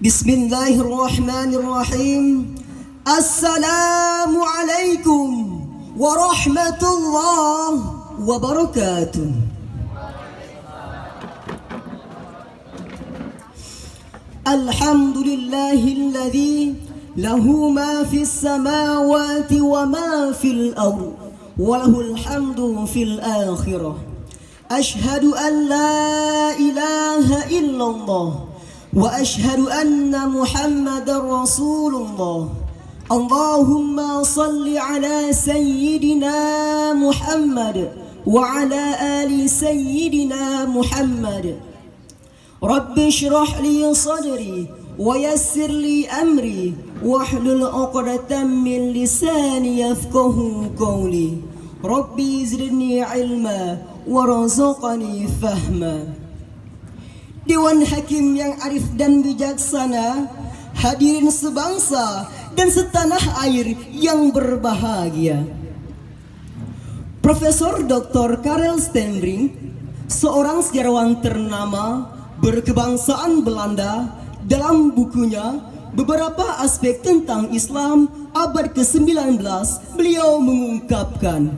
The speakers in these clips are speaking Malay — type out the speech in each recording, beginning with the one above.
Bismillahirrahmanirrahim. Assalamualaikum warahmatullahi wabarakatuh. Alhamdulillahilladzi lahu ma fis samawati wa ma fil ardh wa lahul hamdu fil akhirah. Ashhadu an la ilaha illallah wa ashhadu anna Muhammadar Rasulullah. Allahumma salli ala sayyidina Muhammad wa ala ali sayyidina Muhammad. Rabbi shrah li sadri wa yassir li amri wahlul 'uqdatam min lisani yafqahu qawli. Rabbi zidni ilma warzuqni fahma. Dewan Hakim yang arif dan bijaksana, hadirin sebangsa dan setanah air yang berbahagia. Profesor Dr. Karel Stenbring, seorang sejarawan ternama berkebangsaan Belanda, dalam bukunya Beberapa Aspek Tentang Islam abad ke-19, beliau mengungkapkan,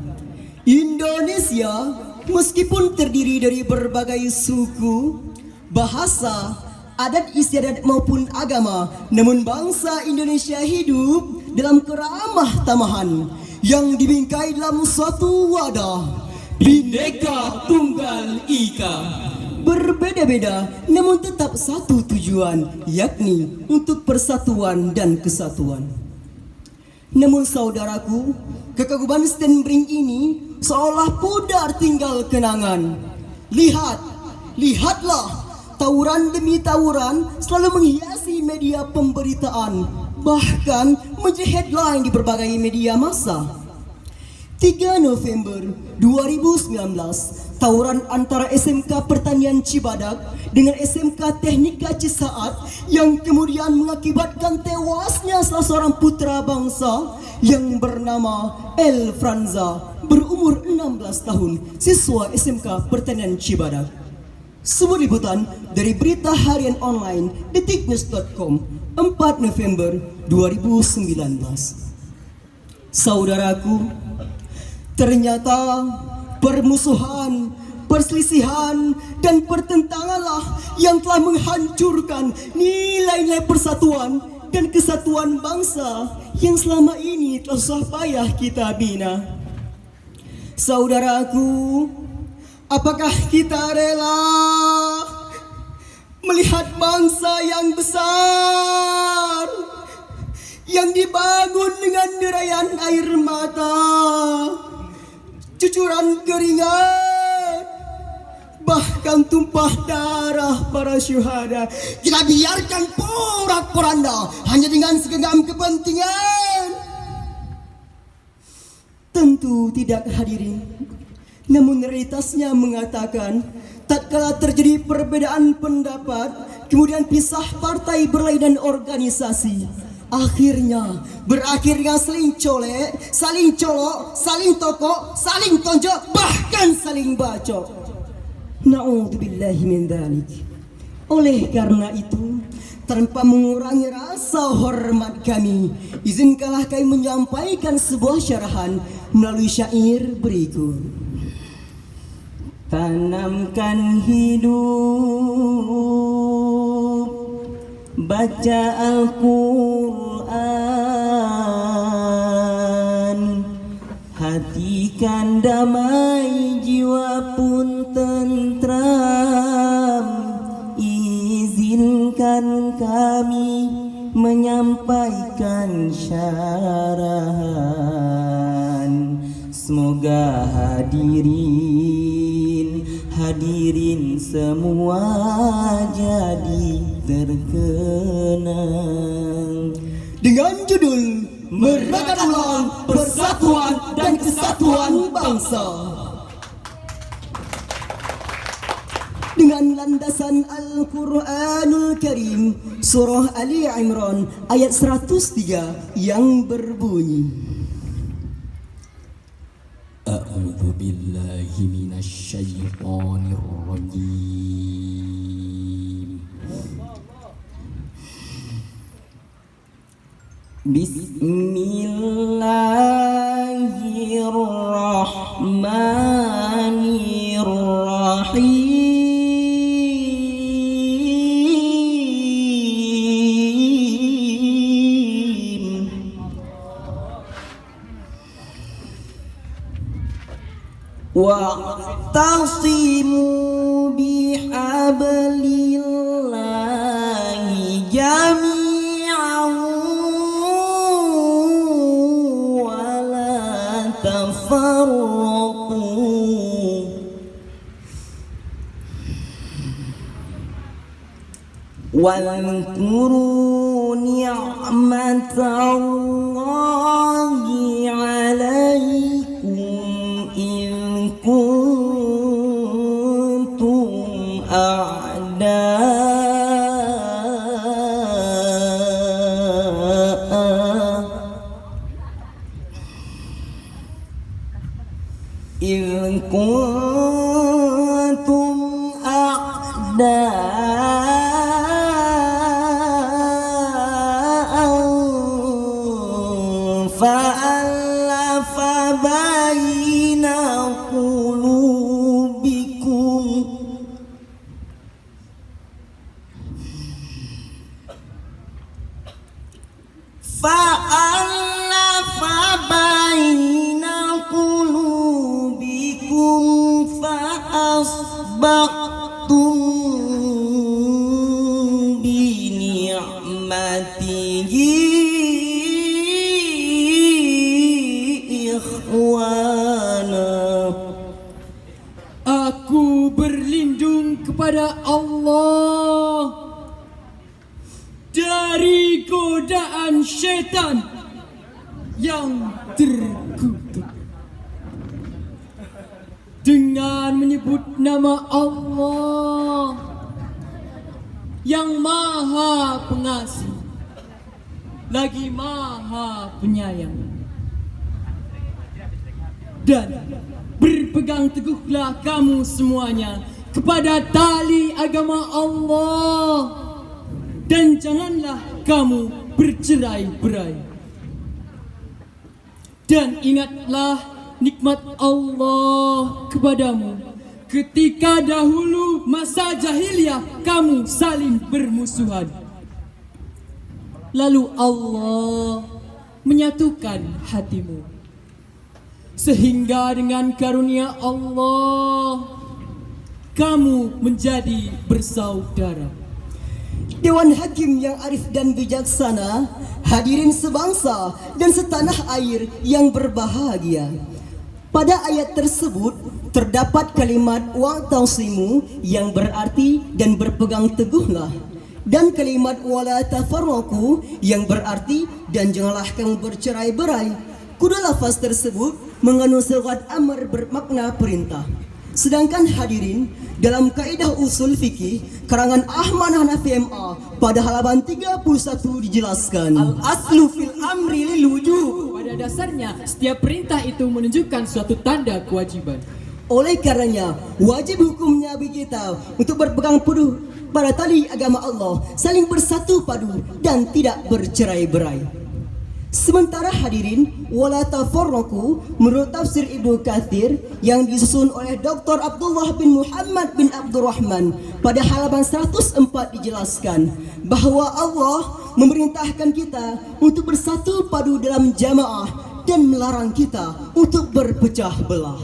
Indonesia meskipun terdiri dari berbagai suku, bahasa, adat istiadat maupun agama, namun bangsa Indonesia hidup dalam keramah tamahan yang dibingkai dalam suatu wadah Bhinneka Tunggal Ika. Berbeda-beda namun tetap satu tujuan, yakni untuk persatuan dan kesatuan. Namun saudaraku, kekaguman Stenbring ini seolah pudar tinggal kenangan. Lihatlah, tawuran demi tawuran selalu menghiasi media pemberitaan, bahkan menjadi headline di berbagai media massa. 3 November 2019, tawuran antara SMK Pertanian Cibadak dengan SMK Teknika Cisaat yang kemudian mengakibatkan tewasnya salah seorang putra bangsa yang bernama El Franza, berumur 16 tahun, siswa SMK Pertanian Cibadak. Sebuah liputan dari berita harian online detiknews.com 4 November 2019. Saudaraku, ternyata permusuhan, perselisihan, dan pertentanganlah yang telah menghancurkan nilai-nilai persatuan dan kesatuan bangsa yang selama ini telah susah payah kita bina. Saudaraku, apakah kita rela melihat bangsa yang besar yang dibangun dengan derayan air mata, cucuran keringat, bahkan tumpah darah para syuhada, kita biarkan porak-poranda hanya dengan segenggam kepentingan? Tentu tidak, hadirin. Namun realitasnya mengatakan, tatkala terjadi perbedaan pendapat, kemudian pisah partai berlainan organisasi, akhirnya berakhir dengan saling colek, saling colok, saling tokok, saling tonjok, bahkan saling bacok. Na'udzubillahi min dzalik. Oleh karena itu, tanpa mengurangi rasa hormat kami, izinkanlah kami menyampaikan sebuah syarahan melalui syair berikut. Tanamkan hidup, baca Al-Quran, hatikan damai, jiwa pun tentram. Izinkan kami menyampaikan syarahan. Semoga hadirin semua jadi terkenang dengan judul Mereka Ulang Persatuan dan Kesatuan Bangsa. Dengan landasan Al-Quranul Karim, Surah Ali Imran ayat 103 yang berbunyi, A'udzu billahi minasy syaithanir rajim. Bismillahirrahmanirrahim. Wa'tasimu bihablillahi jami'an wa la tafarraqu. Wadhkuru ni'matallahi 'alaikum in kuntum fa'alafa baina qulubikum fa'alafa baina qulubikum fa'asbahtum bi ni'matihi Aku berlindung kepada Allah dari godaan syaitan yang terkutuk. Dengan menyebut nama Allah yang Maha Pengasih lagi Maha Penyayang. Dan berpegang teguhlah kamu semuanya kepada tali agama Allah, dan janganlah kamu bercerai-berai. Dan ingatlah nikmat Allah kepadamu ketika dahulu masa jahiliyah kamu saling bermusuhan. Lalu Allah menyatukan hatimu, sehingga dengan karunia Allah kamu menjadi bersaudara. Dewan Hakim yang arif dan bijaksana, hadirin sebangsa dan setanah air yang berbahagia. Pada ayat tersebut terdapat kalimat wa'tasimu yang berarti dan berpegang teguhlah, dan kalimat wala tafarraqu yang berarti dan janganlah kamu bercerai-berai. Kedua lafaz tersebut mengandung sigat amr bermakna perintah. Sedangkan hadirin, dalam kaidah usul fikih karangan Ahmad Hanafi MA pada halaman 31 dijelaskan, al-aslu fil amri lil wujub. Pada dasarnya setiap perintah itu menunjukkan suatu tanda kewajiban. Oleh karenanya wajib hukumnya bagi kita untuk berpegang teguh pada tali agama Allah, saling bersatu padu dan tidak bercerai-berai. Sementara hadirin, wala tafarraqu menurut tafsir Ibnu Katsir yang disusun oleh Dr. Abdullah bin Muhammad bin Abdurrahman pada halaman 104 dijelaskan bahwa Allah memerintahkan kita untuk bersatu padu dalam jamaah dan melarang kita untuk berpecah belah.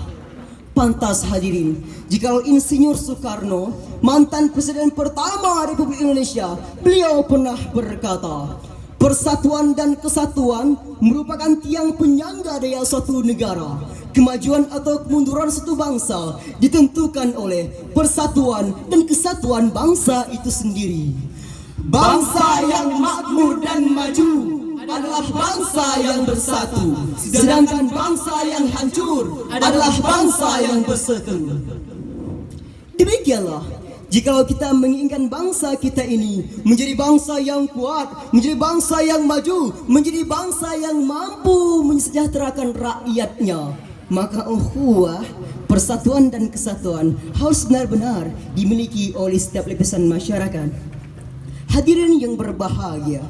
Pantas hadirin, jikalau Insinyur Soekarno, mantan presiden pertama Republik Indonesia, beliau pernah berkata, persatuan dan kesatuan merupakan tiang penyangga daya suatu negara. Kemajuan atau kemunduran suatu bangsa ditentukan oleh persatuan dan kesatuan bangsa itu sendiri. Bangsa yang makmur dan maju adalah bangsa yang bersatu, sedangkan bangsa yang hancur adalah bangsa yang bersatu. Demikianlah, jikalau kita menginginkan bangsa kita ini menjadi bangsa yang kuat, menjadi bangsa yang maju, menjadi bangsa yang mampu mensejahterakan rakyatnya, maka ukhuwah, persatuan dan kesatuan harus benar-benar dimiliki oleh setiap lapisan masyarakat. Hadirin yang berbahagia,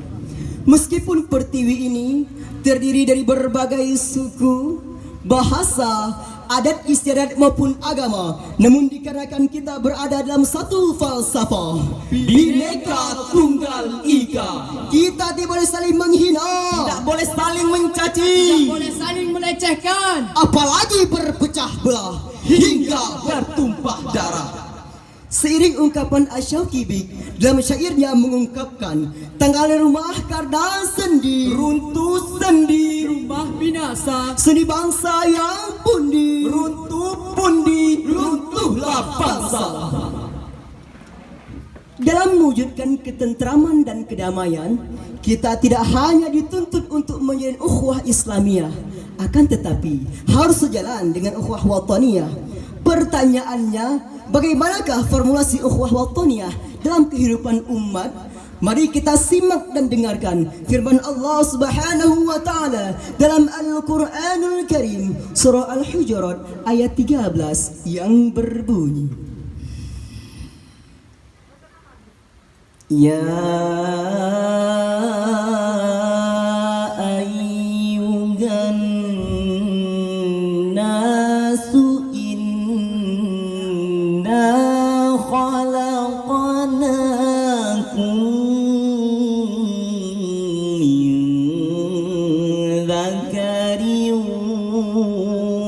Meskipun pertiwi ini terdiri dari berbagai suku, bahasa, adat istiadat maupun agama, namun dikarenakan kita berada dalam satu falsafah Bhinneka Tunggal Ika, kita tidak boleh saling menghina, Tak boleh saling mencaci, Tak boleh saling melecehkan, apalagi berpecah belah hingga bertumpah darah. Seiring ungkapan Asyauqi Bik dalam syairnya mengungkapkan tanggal rumah kardan sendi, runtuh sendi, rumah binasa, seni bangsa yang pundi, runtuh pundi, runtuhlah bangsa. Dalam mewujudkan ketentraman dan kedamaian, kita tidak hanya dituntut untuk menjalin ukhuwah Islamiyah, akan tetapi harus sejalan dengan ukhuwah wataniyah. Pertanyaannya, bagaimanakah formulasi ukhuwah wataniyah dalam kehidupan umat? Mari kita simak dan dengarkan firman Allah Subhanahu wa taala dalam Al-Qur'anul Karim surah Al-Hujurat ayat 13 yang berbunyi, Ya ayyuhan nasu inna khalaqnakum min dzakarin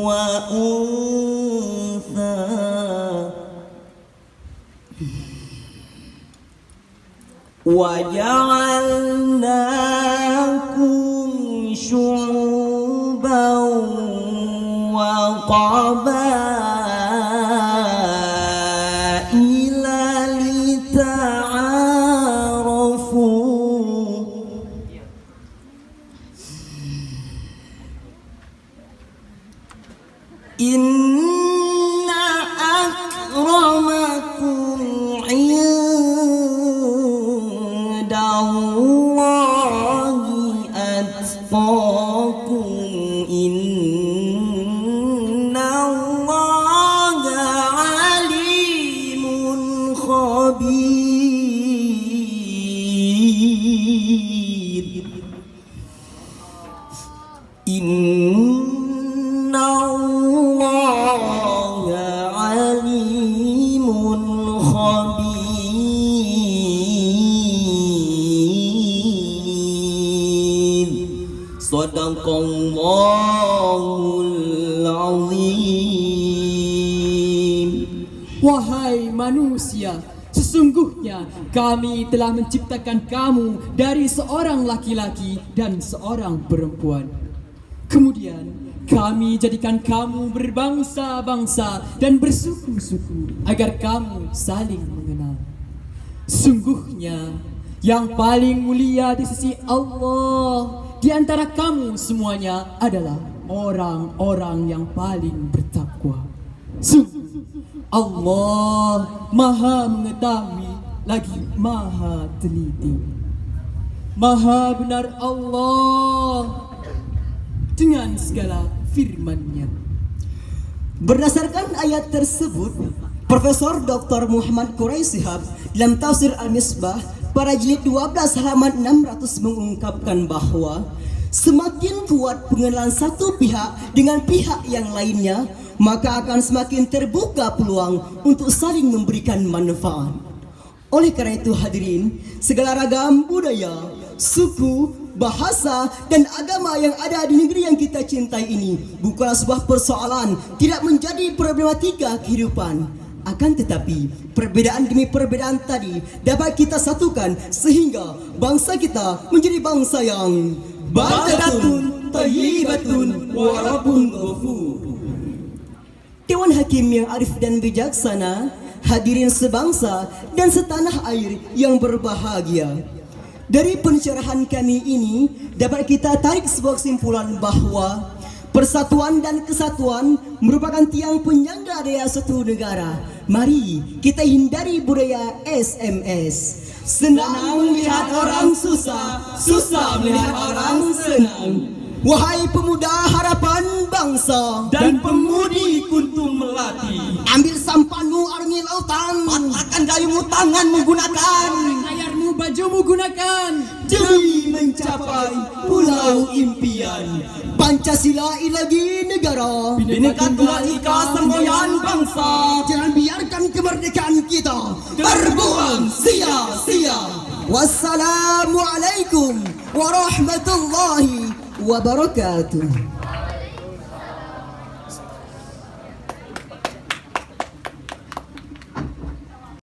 wa untha وَجَعَلْنَاكُمْ شُعُوبًا وَقَبَائِلَ لِتَعَارَفُوا إِنَّ أَكْرَمَكُمْ عند الله أتقاكم إن الله عليم خبير إن الله عليم خبير صدق الله العظيم. Wahai manusia, sesungguhnya kami telah menciptakan kamu dari seorang laki-laki dan seorang perempuan. Kemudian kami jadikan kamu berbangsa-bangsa dan bersuku-suku agar kamu saling mengenal. Sungguhnya yang paling mulia di sisi Allah di antara kamu semuanya adalah orang-orang yang paling bertakwa. Sungguh Allah Maha mengetahui lagi Maha teliti. Maha benar Allah dengan segala firman-Nya. Berdasarkan ayat tersebut, Profesor Dr. Muhammad Quraisy Shihab dalam Tafsir Al-Misbah pada jilid 12 halaman 600 mengungkapkan bahwa semakin kuat pengenalan satu pihak dengan pihak yang lainnya, maka akan semakin terbuka peluang untuk saling memberikan manfaat. Oleh karena itu hadirin, segala ragam budaya, suku, bahasa dan agama yang ada di negeri yang kita cintai ini bukanlah sebuah persoalan, tidak menjadi problematika kehidupan. Akan tetapi, perbedaan demi perbedaan tadi dapat kita satukan sehingga bangsa kita menjadi bangsa yang baldatun thayyibatun wa rabbun ghafur. Dewan Hakim yang arif dan bijaksana, hadirin sebangsa dan setanah air yang berbahagia. Dari pencerahan kami ini dapat kita tarik sebuah kesimpulan bahwa persatuan dan kesatuan merupakan tiang penyangga daya suatu negara. Mari kita hindari budaya SMS. Senang melihat orang susah, susah melihat orang senang. Wahai pemuda harapan bangsa dan pemudi kuntum melati, ambil sampanmu arungi lautan, patahkan gayungmu tangan menggunakan Layarmu bajumu gunakan demi mencapai pulau impian. Pancasila lagi negara. Bhinneka Tunggal Ika semboyan bangsa. Jangan biarkan kemerdekaan kita terbuang sia-sia. Wassalamualaikum warahmatullahi wabarakatuh.